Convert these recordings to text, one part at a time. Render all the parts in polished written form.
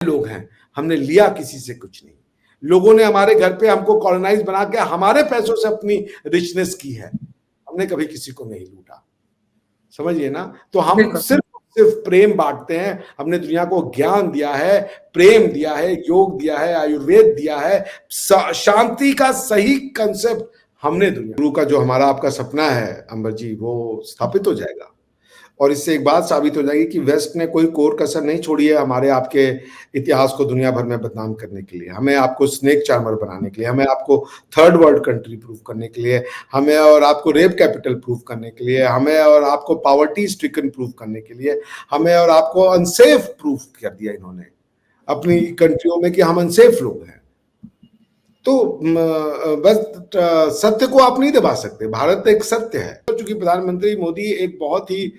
लोग हैं, हमने लिया किसी से कुछ नहीं। लोगों ने हमारे घर पे हमको कॉलोनाइज बना के हमारे पैसों से अपनी रिचनेस की है, हमने कभी किसी को नहीं लूटा। समझिए ना, तो हम सिर्फ प्रेम बांटते हैं। हमने दुनिया को ज्ञान दिया है, प्रेम दिया है, योग दिया है, आयुर्वेद दिया है, शांति का सही कंसेप्ट हमने दुनिया। गुरु का जो हमारा आपका सपना है अंबर जी, वो स्थापित हो जाएगा। और इससे एक बात साबित हो जाएगी कि वेस्ट ने कोई कोर कसर नहीं छोड़ी है हमारे आपके इतिहास को दुनिया भर में बदनाम करने के लिए, हमें आपको स्नेक चार्मर बनाने के लिए, हमें आपको थर्ड वर्ल्ड कंट्री प्रूफ करने के लिए, हमें और आपको रेप कैपिटल प्रूफ करने के लिए, हमें और आपको पॉवर्टी स्ट्रिकन प्रूफ करने के लिए, हमें और आपको अनसेफ प्रूफ कर दिया इन्होंने अपनी कंट्रियों में कि हम अनसेफ लोग हैं। तो बस सत्य को आप नहीं दबा सकते, भारत एक सत्य है। चूंकि प्रधानमंत्री मोदी एक बहुत ही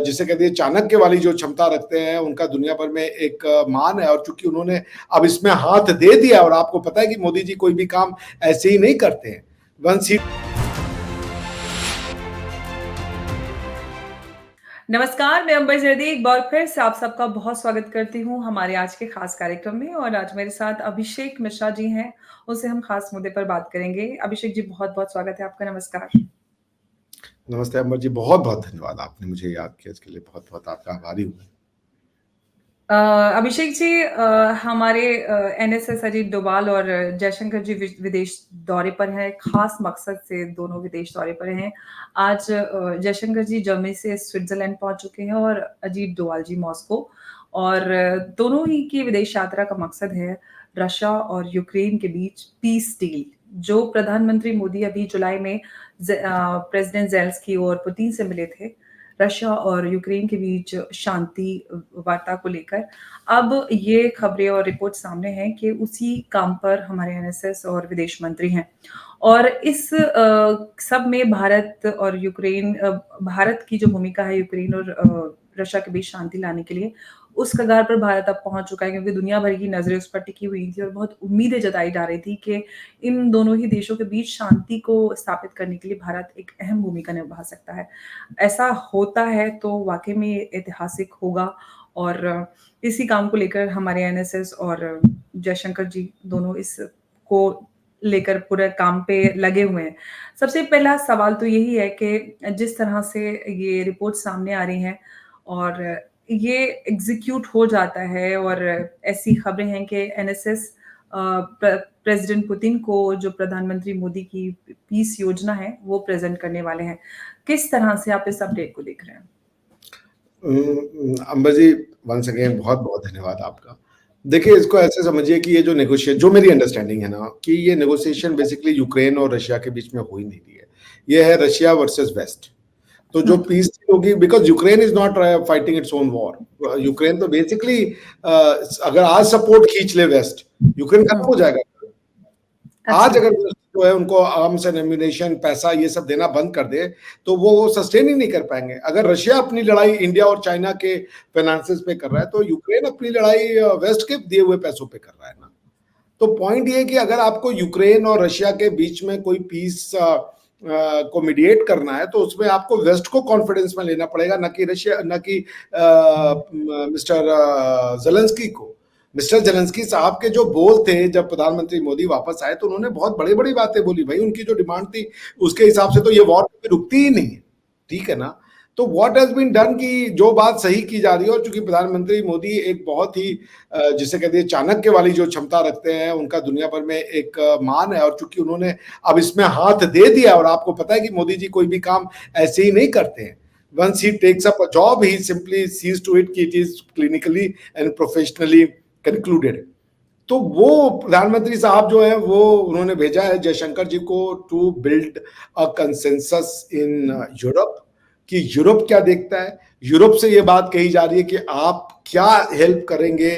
जिसे कहते हैं चाणक्य वाली जो क्षमता रखते हैं, उनका दुनिया भर में एक मान है, और चूंकि उन्होंने अब इसमें हाथ दे दिया, और आपको पता है कि मोदी जी कोई भी काम ऐसे ही नहीं करते हैं। नमस्कार, मैं अंबर जर्दी एक बार फिर से आप सबका बहुत स्वागत करती हूं हमारे आज के खास कार्यक्रम में। और आज मेरे साथ अभिषेक मिश्रा जी हैं, उनसे हम खास मुद्दे पर बात करेंगे। अभिषेक जी, बहुत बहुत स्वागत है आपका। नमस्कार। नमस्ते अंबर जी, बहुत बहुत धन्यवाद, आपने मुझे याद किया, इसके लिए बहुत बहुत आपका आभारी हूँ। अभिषेक जी, हमारे एनएसएस अजीत डोभाल और जयशंकर जी विदेश दौरे पर हैं, खास मकसद से दोनों विदेश दौरे पर हैं। आज जयशंकर जी जर्मनी से स्विट्जरलैंड पहुंच चुके हैं और अजीत डोभाल जी मॉस्को। और दोनों ही की विदेश यात्रा का मकसद है रशिया और यूक्रेन के बीच पीस डील, जो प्रधानमंत्री मोदी अभी जुलाई में प्रेसिडेंट जेलेंस्की और पुतिन से मिले थे, रशिया और यूक्रेन के बीच शांति वार्ता को लेकर। अब ये खबरें और रिपोर्ट सामने हैं कि उसी काम पर हमारे एनएसएस और विदेश मंत्री हैं। और इस सब में भारत और यूक्रेन, भारत की जो भूमिका है यूक्रेन और रशिया के बीच शांति लाने के लिए, उस कगार पर भारत अब पहुंच चुका है, क्योंकि दुनिया भर की नजरें उस पर टिकी हुई थी और बहुत उम्मीदें जताई जा रही थी कि इन दोनों ही देशों के बीच शांति को स्थापित करने के लिए भारत एक अहम भूमिका निभा सकता है। ऐसा होता है तो वाकई में ऐतिहासिक होगा। और इसी काम को लेकर हमारे एनएसएस और जयशंकर जी दोनों इस को लेकर पूरे काम पे लगे हुए हैं। सबसे पहला सवाल तो यही है कि जिस तरह से ये रिपोर्ट सामने आ रही हैं और ये एग्जीक्यूट हो जाता है, और ऐसी खबरें हैं कि एनएसएस प्रेसिडेंट पुतिन को जो प्रधानमंत्री मोदी की पीस योजना है वो प्रेजेंट करने वाले हैं। किस तरह से आप इस अपडेट को देख रहे हैं? अंबर जी, वंस अगेन बहुत बहुत धन्यवाद आपका। देखिए, इसको ऐसे समझिए कि ये जो नेगोशिएशन, जो मेरी अंडरस्टैंडिंग है ना, कि ये नेगोशिएशन बेसिकली यूक्रेन और रशिया के बीच में हो ही नहीं रही है। ये है रशिया वर्सेस वेस्ट। तो जो पीस होगी, because Ukraine is not fighting its own war. Ukraine तो बेसिकली अगर आज सपोर्ट खींच ले वेस्ट, यूक्रेन खत्म हो जाएगा। आज अगर जो है उनको आर्म्स एंड एम्यूनेशन, पैसा, ये सब देना बंद कर दे, तो वो सस्टेन ही नहीं कर पाएंगे। अगर रशिया अपनी लड़ाई इंडिया और चाइना के फाइनेंसेस पे कर रहा है, तो यूक्रेन अपनी लड़ाई वेस्ट के दिए हुए पैसों पे कर रहा है ना। तो पॉइंट ये है कि अगर आपको यूक्रेन और रशिया के बीच में कोई पीस को मीडिएट करना है, तो उसमें आपको वेस्ट को कॉन्फिडेंस में लेना पड़ेगा, न कि रशिया, न कि मिस्टर जेलेंस्की को। मिस्टर जेलेंस्की साहब के जो बोल थे जब प्रधानमंत्री मोदी वापस आए, तो उन्होंने बहुत बड़ी बड़ी बातें बोली। भाई, उनकी जो डिमांड थी उसके हिसाब से तो ये वॉर रुकती ही नहीं है, ठीक है ना। तो व्हाट हैज बीन डन, की जो बात सही की जा रही है, और चूंकि प्रधानमंत्री मोदी एक बहुत ही जिसे कहते हैं चाणक्य वाली जो क्षमता रखते हैं, उनका दुनिया भर में एक मान है, और चूंकि उन्होंने अब इसमें हाथ दे दिया, और आपको पता है कि मोदी जी कोई भी काम ऐसे ही नहीं करते हैं। Once he takes up a job, he simply sees to it कि it is clinically and professionally concluded। तो वो प्रधानमंत्री साहब जो है, वो उन्होंने भेजा है जयशंकर जी को to build a consensus in Europe, कि यूरोप क्या देखता है। यूरोप से ये बात कही जा रही है कि आप क्या हेल्प करेंगे,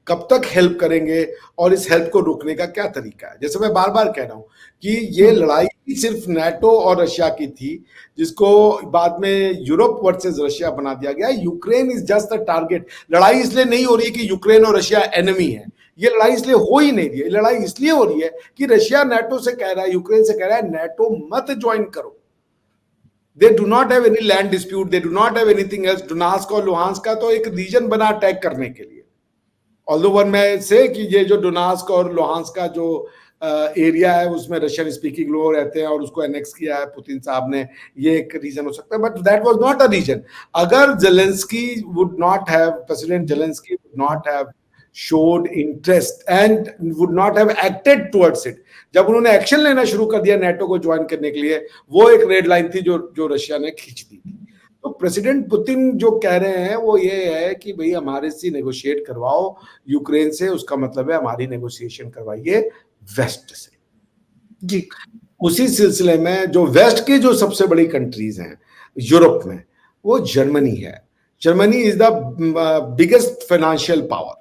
कब तक हेल्प करेंगे, और इस हेल्प को रोकने का क्या तरीका है। जैसे मैं बार बार कह रहा हूं कि ये लड़ाई सिर्फ नाटो और रशिया की थी, जिसको बाद में यूरोप वर्सेस रशिया बना दिया गया। Ukraine is just a target. लड़ाई इसलिए नहीं हो रही है कि यूक्रेन और रशिया एनिमी है, ये लड़ाई इसलिए हो ही नहीं रही है। लड़ाई इसलिए हो रही है कि रशिया नाटो से कह रहा है, यूक्रेन से कह रहा है, नाटो मत ज्वाइन करो। They do not have any land dispute, they do not have anything else। Donetsk और लुहांस्क का तो एक रीजन बना अटैक करने के लिए, ऑल्दो वन में से कि ये जो डोनास्क और लुहांस्क का जो एरिया है उसमें रशियन स्पीकिंग लोग रहते हैं और उसको एनेक्स किया है पुतिन साहब ने, ये एक रीजन हो सकता है, but that was not a reason. अगर Zelensky would not have, president Zelensky would not have showed interest and would not have acted towards it, जब उन्होंने एक्शन लेना शुरू कर दिया नेटो को ज्वाइन करने के लिए, वो एक रेड लाइन थी जो रशिया ने खींच दी थी। तो प्रेसिडेंट पुतिन जो कह रहे हैं वो ये है कि भाई हमारे से नेगोशिएट करवाओ यूक्रेन से, उसका मतलब है हमारी नेगोशिएशन करवाइए वेस्ट से। जी। उसी सिलसिले में जो वेस्ट की जो सबसे बड़ी कंट्रीज हैं यूरोप में, वो जर्मनी है। Germany is the biggest financial power,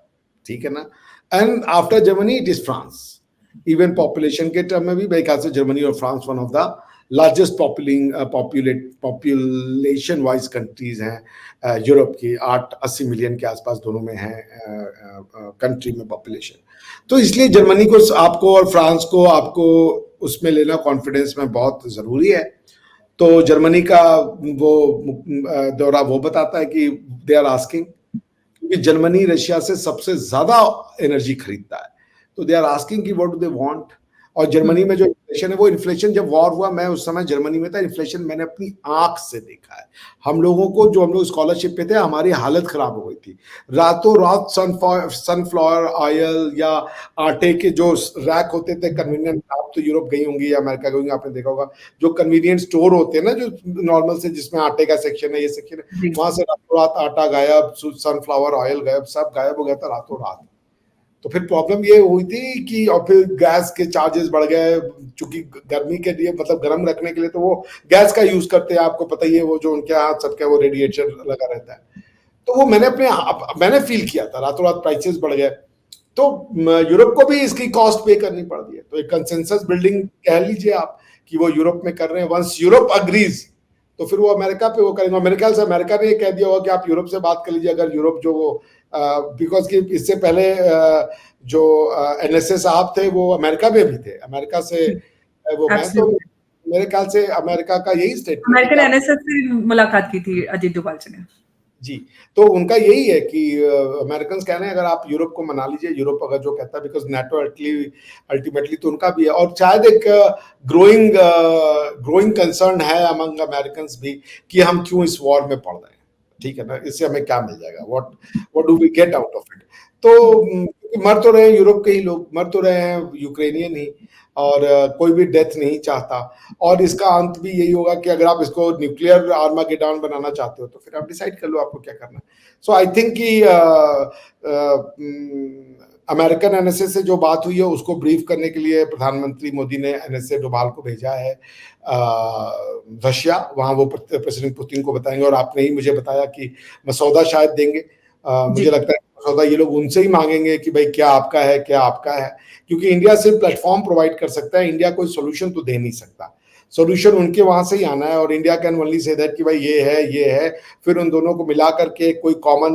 ठीक है ना, and after Germany it is France. Even population के टर्म में भी मेरे ख्याल से जर्मनी और France one of the largest population wise countries हैं यूरोप की। 8-80 मिलियन के आसपास दोनों में है कंट्री में पॉपुलेशन। तो इसलिए जर्मनी को आपको और फ्रांस को आपको उसमें लेना कॉन्फिडेंस में बहुत जरूरी है। तो जर्मनी का वो दौरा वो बताता है कि दे आर आस्किंग, क्योंकि जर्मनी रशिया से सबसे ज्यादा एनर्जी खरीदता है, तो दे आर आस्किंग कि व्हाट डू दे वांट। और जर्मनी में जो इन्फ्लेशन है, वो इन्फ्लेशन जब वॉर हुआ, मैं उस समय जर्मनी में था, इन्फ्लेशन मैंने अपनी आंख से देखा है। हम लोगों को, जो हम लोग स्कॉलरशिप पे थे, हमारी हालत खराब हो गई थी। रातों रात सनफ्लावर ऑयल या आटे के जो रैक होते थे कन्वीनियंट, आप तो यूरोप गई होंगी या अमेरिका गई होंगी, आपने देखा होगा जो कन्वीनियंट स्टोर होते हैं ना, जो नॉर्मल से, जिसमें आटे का सेक्शन है, ये सेक्शन है, वहां से रातों रात आटा गायब, सनफ्लावर ऑयल गायब, सब गायब हो गया था रातों रात। तो फिर प्रॉब्लम ये हुई थी कि, और फिर गैस के चार्जेस बढ़ गए, चूंकि गर्मी के लिए, मतलब गर्म रखने के लिए तो वो गैस का यूज करते हैं, आपको पता ही है, वो जो उनके यहाँ सबके वो रेडिएटर लगा रहता है। तो वो मैंने फील किया था, रातों रात प्राइसेस बढ़ गए। तो यूरोप को भी इसकी कॉस्ट पे करनी पड़ रही है। तो एक कंसेंसस बिल्डिंग कह लीजिए आप कि वो यूरोप में कर रहे हैं। वंस यूरोप अग्रीज तो फिर वो अमेरिका पे वो करेंगे। मेरे ख्याल से अमेरिका ने ये कह दिया होगा कि आप यूरोप से बात कर लीजिए, अगर यूरोप जो वो बिकॉज कि इससे पहले जो एनएसए साहब थे वो अमेरिका में भी थे, अमेरिका से वो मैं तो मेरे ख्याल से अमेरिका का यही स्टेटमेंट, अमेरिकन एनएसए से मुलाकात की थी अजीत डोभाल जी ने। जी। तो उनका यही है कि अमेरिकन कह रहे हैं अगर आप यूरोप को मना लीजिए, यूरोप अगर जो कहता है, बिकॉज नेटो अल्टीमेटली तो उनका भी है। और शायद एक ग्रोइंग कंसर्न है अमंग अमेरिकन भी कि हम क्यों इस वॉर में पड़ रहे हैं, ठीक है ना, इससे हमें क्या मिल जाएगा, what do we get out of it. तो मर तो रहे हैं यूरोप के ही लोग, मर तो रहे हैं यूक्रेनियन ही, और कोई भी डेथ नहीं चाहता। और इसका अंत भी यही होगा कि अगर आप इसको न्यूक्लियर आर्मागेडॉन बनाना चाहते हो तो फिर आप डिसाइड कर लो आपको क्या करना है। सो आई थिंक कि अमेरिकन एनएसए से जो बात हुई है उसको ब्रीफ करने के लिए प्रधानमंत्री मोदी ने एनएसए डोभाल को भेजा है रशिया। वहां वो प्रेसिडेंट पुतिन को बताएंगे, और आपने ही मुझे बताया कि मसौदा शायद देंगे। मुझे लगता है मसौदा ये लोग उनसे ही मांगेंगे कि भाई क्या आपका है, क्या आपका है, क्योंकि इंडिया सिर्फ प्लेटफॉर्म प्रोवाइड कर सकता है, इंडिया कोई सोल्यूशन तो दे नहीं सकता। सोल्यूशन उनके वहां से ही आना है, और India can only say that कि भाई ये है, फिर उन दोनों को मिला करके कोई कॉमन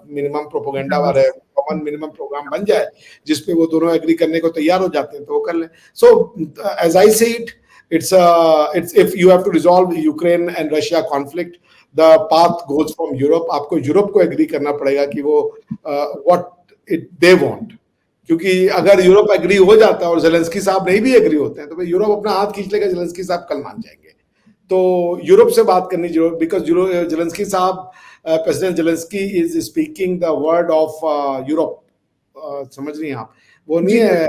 मिनिमम प्रोपोगेंडा वाला कॉमन मिनिमम प्रोग्राम बन जाए जिसपे वो दोनों एग्री करने को तैयार हो जाते हैं तो वो कर लें। सो एज आई से it's if you have to resolve Ukraine and Russia conflict, the path goes from Europe. आपको यूरोप को एग्री करना पड़ेगा कि वो what they want, क्योंकि अगर यूरोप एग्री हो जाता है और जेलेंस्की साहब नहीं भी एग्री होते हैं तो भाई यूरोप अपना हाथ खींच लेगा, जेलेंस्की साहब कल मान जाएंगे। तो यूरोप से बात करनी जरूर, बिकॉज जेलेंस्की साहब, president Zelensky is speaking the word of Europe. समझ रही हैं आप, वो नहीं है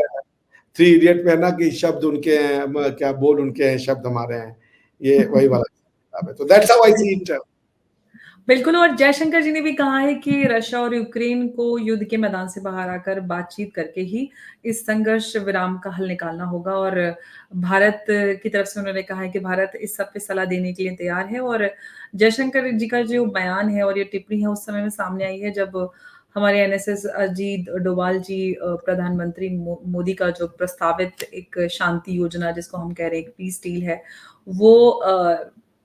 3 इडियट में है ना कि शब्द उनके हैं, क्या बोल उनके हैं, शब्द हमारे हैं, ये वही वाला किताब है। तो that's how I see it. बिल्कुल, और जयशंकर जी ने भी कहा है कि रशिया और यूक्रेन को युद्ध के मैदान से बाहर आकर बातचीत करके ही इस संघर्ष विराम का हल निकालना होगा। और भारत की तरफ से उन्होंने कहा है कि भारत इस सब पे सलाह देने के लिए तैयार है। और जयशंकर जी का जो बयान है और ये टिप्पणी है उस समय में सामने आई है जब हमारे एनएसएस अजीत डोभाल जी प्रधानमंत्री मोदी का जो प्रस्तावित एक शांति योजना जिसको हम कह रहे हैं एक पीस डील है, वो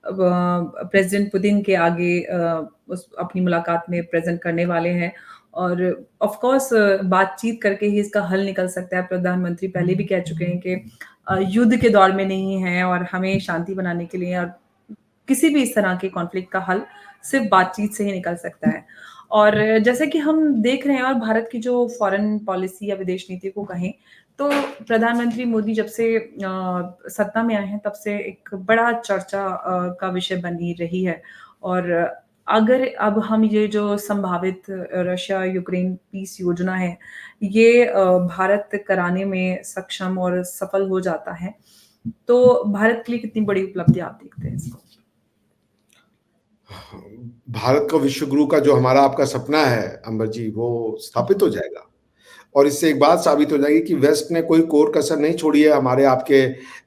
प्रेसिडेंट पुतिन के आगे उस अपनी मुलाकात में प्रेजेंट करने वाले हैं। और ऑफ कोर्स बातचीत करके ही इसका हल निकल सकता है। प्रधानमंत्री पहले भी कह चुके हैं कि युद्ध के दौर में नहीं है और हमें शांति बनाने के लिए और किसी भी इस तरह के कॉन्फ्लिक्ट का हल सिर्फ बातचीत से ही निकल सकता है। और जैसे कि हम देख रहे हैं और भारत की जो फ़ॉरेन पॉलिसी या विदेश नीति को कहें, तो प्रधानमंत्री मोदी जब से सत्ता में आए हैं, तब से एक बड़ा चर्चा का विषय बनी रही है। और अगर अब हम ये जो संभावित रशिया-यूक्रेन पीस योजना है, ये भारत कराने में सक्षम और सफल हो जाता है, तो भारत के लिए कितनी बड़ी उपलब्धि आप देखते हैं इसको? भारत को विश्व गुरु का जो हमारा आपका सपना है अंबर जी, वो स्थापित हो जाएगा। और इससे एक बात साबित हो जाएगी कि वेस्ट ने कोई कोर कसर नहीं छोड़ी है हमारे आपके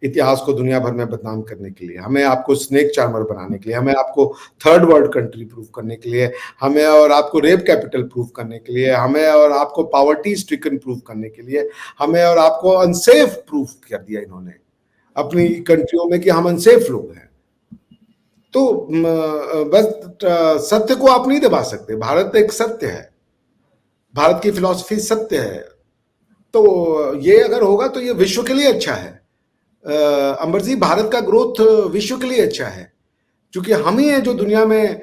इतिहास को दुनिया भर में बदनाम करने के लिए, हमें आपको स्नेक चार्मर बनाने के लिए, हमें आपको थर्ड वर्ल्ड कंट्री प्रूव करने के लिए, हमें और आपको रेप कैपिटल प्रूव करने के लिए, हमें और आपको पॉवर्टी स्ट्रिकन प्रूव करने के लिए, हमें और आपको अनसेफ प्रूव कर दिया इन्होंने अपनी कंट्रियों में कि हम अनसेफ लोग हैं। तो बस सत्य को आप नहीं दबा सकते। भारत एक सत्य है, भारत की फिलॉसफी सत्य है। तो ये अगर होगा तो ये विश्व के लिए अच्छा है। अंबर जी, भारत का ग्रोथ विश्व के लिए अच्छा है, क्योंकि हम ही हैं जो दुनिया में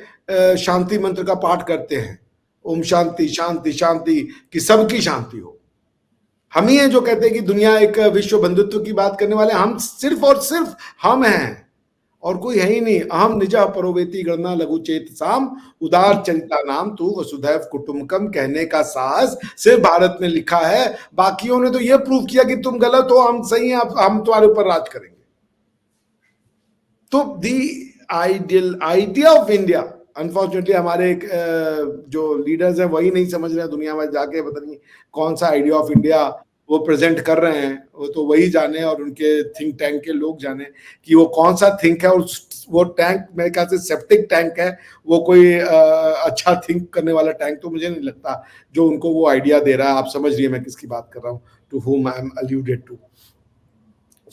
शांति मंत्र का पाठ करते हैं, ओम शांति शांति शांति, कि सबकी शांति हो। हम ही हैं जो कहते हैं कि दुनिया एक विश्व बंधुत्व की बात करने वाले हम सिर्फ और सिर्फ हम हैं, और कोई है ही नहीं। अहम निजा परोवेति गणना लघु चेत साम, उदार चरिता नाम तू वसुधैव कुटुंबकम कहने का साहस सिर्फ भारत ने लिखा है। बाकियों ने तो यह प्रूव किया कि तुम गलत हो, हम सही हैं, हम तुम्हारे ऊपर राज करेंगे। तो the ideal idea of India, unfortunately हमारे जो लीडर्स हैं वही नहीं समझ रहे हैं, दुनिया में जाके पता नहीं कौन सा आइडिया ऑफ इंडिया वो प्रेजेंट कर रहे हैं, वो तो वही जाने और उनके थिंक टैंक के लोग जाने कि वो कौन सा थिंक है। और वो टैंक मेरे ख्याल से सेप्टिक टैंक है, वो कोई अच्छा थिंक करने वाला टैंक तो मुझे नहीं लगता जो उनको वो आइडिया दे रहा है। आप समझ रही है मैं किसकी बात कर रहा हूँ, to whom I am अलूडेड to.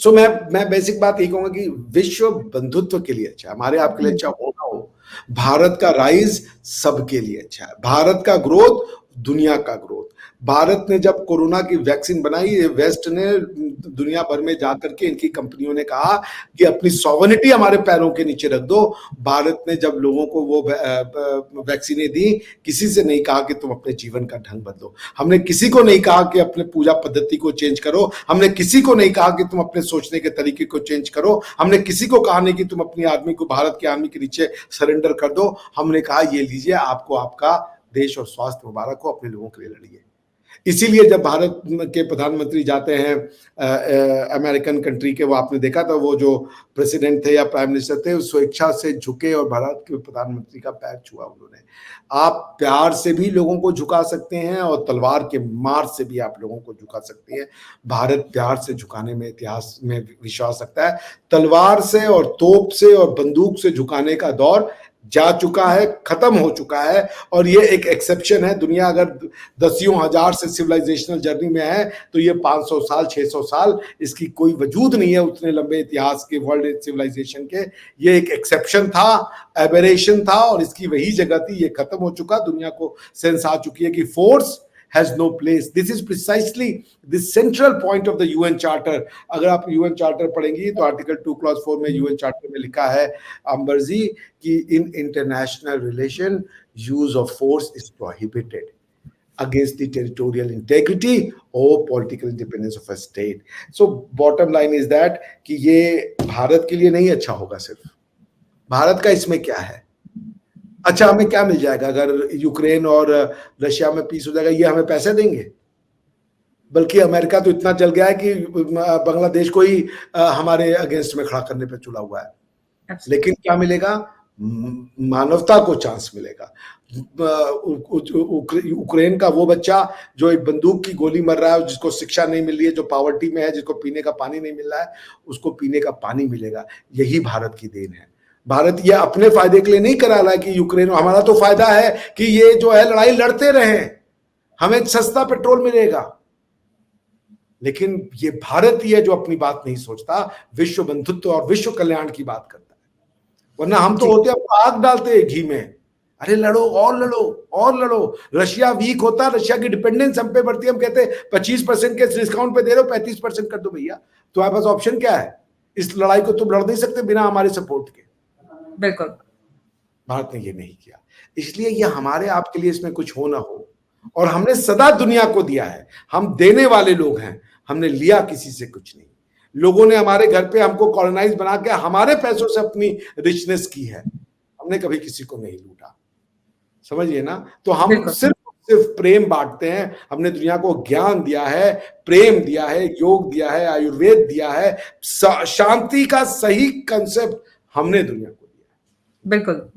सो मैं बेसिक बात यही कहूंगा कि विश्व बंधुत्व के लिए अच्छा है, हमारे आपके लिए अच्छा हो ना हो, भारत का राइज सबके लिए अच्छा है, भारत का ग्रोथ दुनिया का ग्रोथ। भारत ने जब कोरोना की वैक्सीन बनाई, वेस्ट ने दुनिया भर में जाकर के इनकी कंपनियों ने कहा कि अपनी सॉवरेनिटी हमारे पैरों के नीचे रख दो। भारत ने जब लोगों को वो वैक्सीनें दी, किसी से नहीं कहा कि तुम अपने जीवन का ढंग बदलो, हमने किसी को नहीं कहा कि अपने पूजा पद्धति को चेंज करो, हमने किसी को नहीं कहा कि तुम अपने सोचने के तरीके को चेंज करो, हमने किसी को कहा नहीं कि तुम अपनी आर्मी को भारत की आर्मी के नीचे सरेंडर कर दो। हमने कहा ये लीजिए, आपको आपका देश और स्वास्थ्य मुबारक हो, अपने लोगों के लिए लड़िए। इसीलिए जब भारत के प्रधानमंत्री जाते हैं अमेरिकन कंट्री के, वो आपने देखा था, वो जो प्रेसिडेंट थे या प्राइम मिनिस्टर थे, स्वेच्छा से झुके और भारत के प्रधानमंत्री का पैर छुआ उन्होंने। आप प्यार से भी लोगों को झुका सकते हैं और तलवार के मार से भी आप लोगों को झुका सकते हैं। भारत प्यार से झुकाने में इतिहास में विश्वास रखता है, तलवार से और तोप से और बंदूक से झुकाने का दौर जा चुका है, खत्म हो चुका है। और ये एक एक्सेप्शन है। दुनिया अगर दसियों हजार से सिविलाइजेशनल जर्नी में है तो ये 500 साल 600 साल इसकी कोई वजूद नहीं है उतने लंबे इतिहास के वर्ल्ड सिविलाइजेशन के। ये एक एक्सेप्शन था, एबरेशन था, और इसकी वही जगह थी। ये खत्म हो चुका, दुनिया को सेंस आ चुकी है कि force has no place. This is precisely the central point of the UN Charter. अगर आप UN Charter पढ़ेंगी तो आर्टिकल 2 क्लॉज 4 में UN Charter में लिखा है अंबर जी कि in international relation use of force is prohibited against the territorial integrity or political independence of a state. So bottom line is that कि ये भारत के लिए नहीं अच्छा होगा। सिर्फ भारत का इसमें क्या है अच्छा, हमें क्या मिल जाएगा अगर यूक्रेन और रशिया में पीस हो जाएगा? ये हमें पैसे देंगे? बल्कि अमेरिका तो इतना चल गया है कि बांग्लादेश को ही हमारे अगेंस्ट में खड़ा करने पे चला हुआ है। लेकिन क्या मिलेगा? मानवता को चांस मिलेगा। यूक्रेन का वो बच्चा जो एक बंदूक की गोली मर रहा है, जिसको शिक्षा नहीं मिल रही है, जो पॉवर्टी में है, जिसको पीने का पानी नहीं मिल रहा है, उसको पीने का पानी मिलेगा। यही भारत की देन है। भारत ये अपने फायदे के लिए नहीं करा रहा है कि यूक्रेन, हमारा तो फायदा है कि ये जो है लड़ाई लड़ते रहे, हमें सस्ता पेट्रोल मिलेगा। लेकिन ये भारत ही है जो अपनी बात नहीं सोचता, विश्व बंधुत्व और विश्व कल्याण की बात करता है। वरना हम तो होते हैं आग डालते हैं घी में, अरे लड़ो और लड़ो और लड़ो। रशिया वीक होता, रशिया की डिपेंडेंस हम पे बढ़ती है, हम कहते हैं 25% के डिस्काउंट पे दे रहे हो, 35% कर दो भैया। तुम्हारे पास ऑप्शन क्या है? इस लड़ाई को तुम लड़ नहीं सकते बिना हमारे सपोर्ट के। बिल्कुल। भारत ने ये नहीं किया। इसलिए ये हमारे आपके लिए इसमें कुछ हो ना हो, और हमने सदा दुनिया को दिया है, हम देने वाले लोग हैं, हमने लिया किसी से कुछ नहीं। लोगों ने हमारे घर पे हमको कॉलोनाइज बना के हमारे पैसों से अपनी रिचनेस की है, हमने कभी किसी को नहीं लूटा, समझिए ना। तो हम बिल्कुल। सिर्फ सिर्फ प्रेम बांटते हैं। हमने दुनिया को ज्ञान दिया है, प्रेम दिया है, योग दिया है, आयुर्वेद दिया है, शांति का सही कंसेप्ट हमने दुनिया को दिया है। बिल्कुल।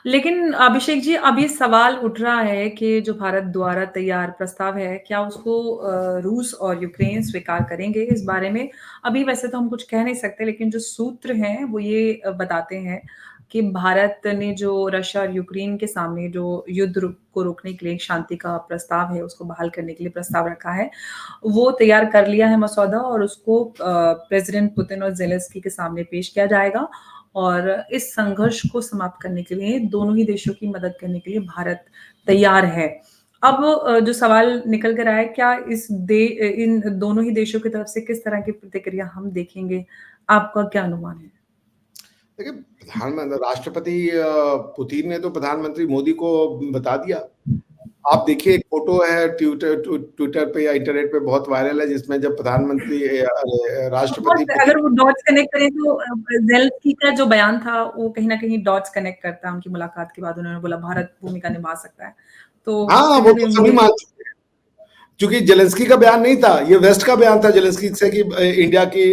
लेकिन अभिषेक जी, अब ये सवाल उठ रहा है कि जो भारत द्वारा तैयार प्रस्ताव है, क्या उसको रूस और यूक्रेन स्वीकार करेंगे? इस बारे में अभी वैसे तो हम कुछ कह नहीं सकते, लेकिन जो सूत्र हैं, वो ये बताते हैं कि भारत ने जो रशिया और यूक्रेन के सामने जो युद्ध को रोकने के लिए एक शांति का प्रस्ताव है, उसको बहाल करने के लिए प्रस्ताव रखा है, वो तैयार कर लिया है मसौदा और उसको प्रेज़िडेंट पुतिन और ज़ेलेंस्की के सामने पेश किया जाएगा। और इस संघर्ष को समाप्त करने के लिए दोनों ही देशों की मदद करने के लिए भारत तैयार है। अब जो सवाल निकल कर आया है, क्या इन दोनों ही देशों की तरफ से किस तरह की प्रतिक्रिया हम देखेंगे? आपका क्या अनुमान है? देखिए, राष्ट्रपति पुतिन ने तो प्रधानमंत्री मोदी को बता दिया। आप देखिए, एक फोटो है ट्विटर पे या इंटरनेट पे बहुत वायरल है, जिसमें जब प्रधानमंत्री राष्ट्रपति अगर वो डॉट्स कनेक्ट करें तो ज़ेलेंस्की का जो बयान था, वो कहीं न कहीं डॉट्स कनेक्ट करता है। उनकी मुलाकात के बाद उन्होंने बोला भारत भूमिका निभा सकता है। तो हाँ, कहीं वो न कहीं तो सभी उम्मीद मान चुके हैं, क्योंकि जेलेंस्की का बयान नहीं था, ये वेस्ट का बयान था जेलेंस्की से कि इंडिया की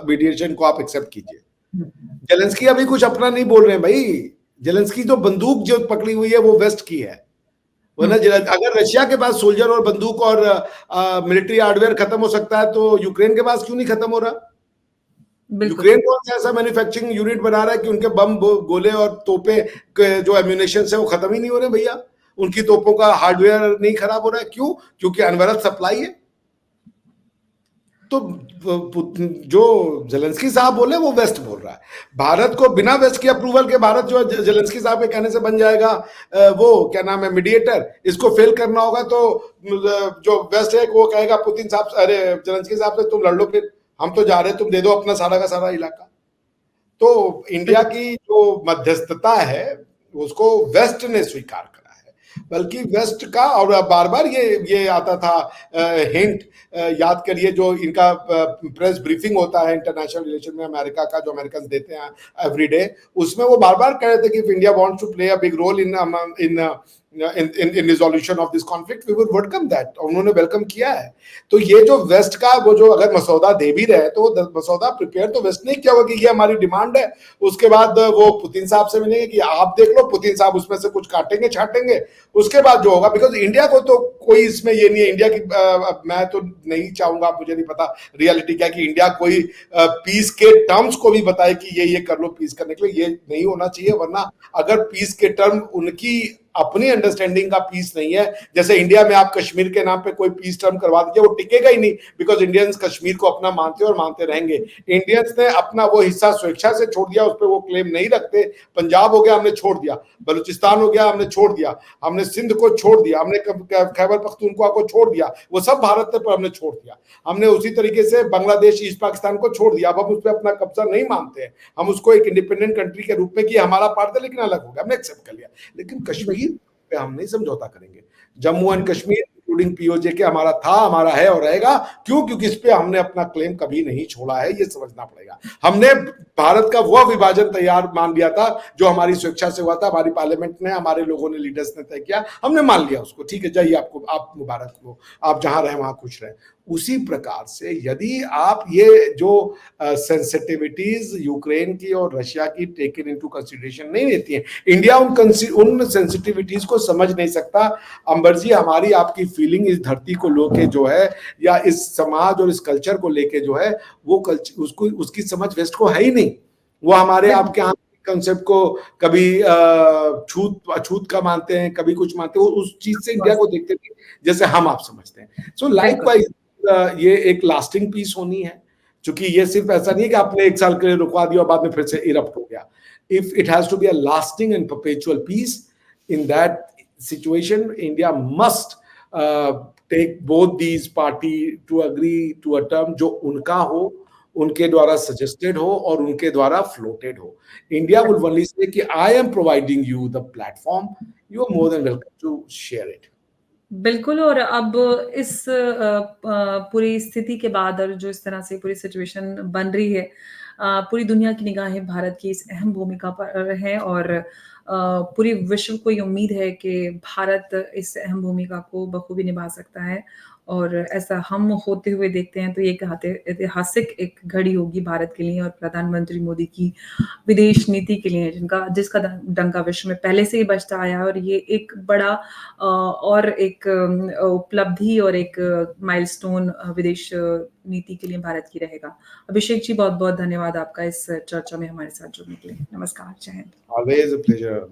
मीडिएशन को आप एक्सेप्ट कीजिए। जेलेंस्की अभी कुछ अपना नहीं बोल रहे हैं भाई। जेलेंस्की तो बंदूक जो पकड़ी हुई है वो वेस्ट की है, वरना अगर रशिया के पास सोल्जर और बंदूक और मिलिट्री हार्डवेयर खत्म हो सकता है, तो यूक्रेन के पास क्यों नहीं खत्म हो रहा? यूक्रेन कौन सा ऐसा मैन्युफैक्चरिंग यूनिट बना रहा है कि उनके बम गोले और तोपे जो एम्यूनेशन है वो खत्म ही नहीं हो रहे भैया? उनकी तोपों का हार्डवेयर नहीं खराब हो रहा है, क्यों? क्योंकि अनवरत सप्लाई है। तो जो जेलेंस्की साहब बोले वो वेस्ट बोल रहा है। भारत को बिना वेस्ट के अप्रूवल के भारत जो जेलेंस्की साहब के कहने से बन जाएगा वो क्या नाम है मीडिएटर, इसको फेल करना होगा तो जो वेस्ट है वो कहेगा पुतिन साहब, अरे जेलेंस्की साहब से तुम लड़ लो, फिर हम तो जा रहे हैं, तुम दे दो अपना सारा का सारा इलाका। तो इंडिया की जो मध्यस्थता है उसको वेस्ट ने स्वीकार करा है, बल्कि वेस्ट का, और बार बार ये आता था हिंट, याद करिए जो इनका प्रेस ब्रीफिंग होता है इंटरनेशनल रिलेशन में अमेरिका का, जो अमेरिकन देते हैं एवरीडे, उसमें वो बार बार कह रहे थे कि if India wants to play a big role in resolution of this conflict we would welcome that. उन्होंने वेलकम किया है। तो ये जो वेस्ट का वो जो अगर मसौदा दे भी रहे तो मसौदा प्रिपेयर तो वेस्ट ने किया होगा कि ये हमारी डिमांड है। उसके बाद वो पुतिन साहब से मिलेंगे कि आप देख लो, पुतिन साहब उसमें से कुछ काटेंगे छाटेंगे, उसके बाद जो होगा, बिकॉज इंडिया को तो कोई इसमें ये नहीं है, इंडिया की मैं तो नहीं चाहूंगा, मुझे नहीं पता रियलिटी क्या कि इंडिया कोई पीस के टर्म्स को भी बताए कि ये कर लो पीस करने के लिए, ये नहीं होना चाहिए। वरना अगर पीस के टर्म उनकी अपनी अंडरस्टैंडिंग का पीस नहीं है, जैसे इंडिया में आप कश्मीर के नाम पे कोई पीस टर्म करवा दीजिए, वो टिकेगा ही नहीं, बिकॉज इंडियंस कश्मीर को अपना मानते और मानते रहेंगे। इंडियंस ने अपना वो हिस्सा स्वेच्छा से छोड़ दिया, उस पर वो क्लेम नहीं रखते। पंजाब हो गया हमने छोड़ दिया, बलूचिस्तान हो गया हमने छोड़ दिया, हमने सिंध को छोड़ दिया, हमने खैबर पख्तूनख्वा को छोड़ दिया, वो सब भारत पर हमने छोड़ दिया। हमने उसी तरीके से बांग्लादेश, ईस्ट पाकिस्तान को छोड़ दिया, अब हम उस पर अपना कब्जा नहीं मानते हैं, हम उसको एक इंडिपेंडेंट कंट्री के रूप में कि हमारा पार्ट है लेकिन अलग हो गया, हमने एक्सेप्ट कर लिया। लेकिन कश्मीर पे हम नहीं समझौता करेंगे। Jammu and Kashmir including PoJ के हमारा था, हमारा है और रहेगा। क्यों? क्योंकि इस पे हमने अपना क्लेम कभी नहीं छोड़ा है, ये समझना पड़ेगा। हमने भारत का वह विभाजन तैयार मान लिया था जो हमारी स्वेच्छा से हुआ था, हमारी पार्लियामेंट ने, हमारे लोगों ने, लीडर्स ने तय किया, हमने मान लिया उसको। ठीक है, जाइए, आपको आप मुबारक हो, आप जहां रहे वहां खुश रहे। उसी प्रकार से यदि आप ये जो सेंसिटिविटीज यूक्रेन की और रशिया की टेकन इनटू कंसीडरेशन नहीं लेती है, इंडिया उन सेंसिटिविटीज को समझ नहीं सकता। अंबर जी, हमारी आपकी फीलिंग इस धरती को लेके जो है, या इस समाज और इस कल्चर को लेके जो है, वो कल्चर उसकी समझ वेस्ट को है ही नहीं। वो हमारे आपके यहाँ कंसेप्ट को कभी छूत अछूत का मानते हैं, कभी कुछ मानते हैं, उस चीज से इंडिया को देखते थे जैसे हम आप समझते हैं। सो लाइकवाइज ये एक लास्टिंग पीस होनी है, क्योंकि ये सिर्फ ऐसा नहीं है कि आपने एक साल के लिए रुकवा दिया और बाद में फिर से इरप्ट हो गया। If it has to be a lasting and perpetual peace, in that situation India must take both these party to agree to a term जो उनका हो, उनके द्वारा सजेस्टेड हो और उनके द्वारा फ्लोटेड हो। इंडिया विल ओनली से कि I am providing you the platform, you are more than welcome to share it. बिल्कुल। और अब इस पूरी स्थिति के बाद और जो इस तरह से पूरी सिचुएशन बन रही है, पूरी दुनिया की निगाहें भारत की इस अहम भूमिका पर हैं और पूरी विश्व को ये उम्मीद है कि भारत इस अहम भूमिका को बखूबी निभा सकता है और ऐसा हम होते हुए देखते हैं तो ये एक ऐतिहासिक एक घड़ी होगी भारत के लिए और प्रधानमंत्री मोदी की विदेश नीति के लिए जिसका डंका विश्व में पहले से ही बजता आया है और ये एक बड़ा और एक उपलब्धि और एक माइलस्टोन विदेश नीति के लिए भारत की रहेगा। अभिषेक जी, बहुत-बहुत धन्यवाद आपका इस चर्चा में हमारे साथ जुड़ने के लिए। नमस्कार, जय हिंद। Always a pleasure.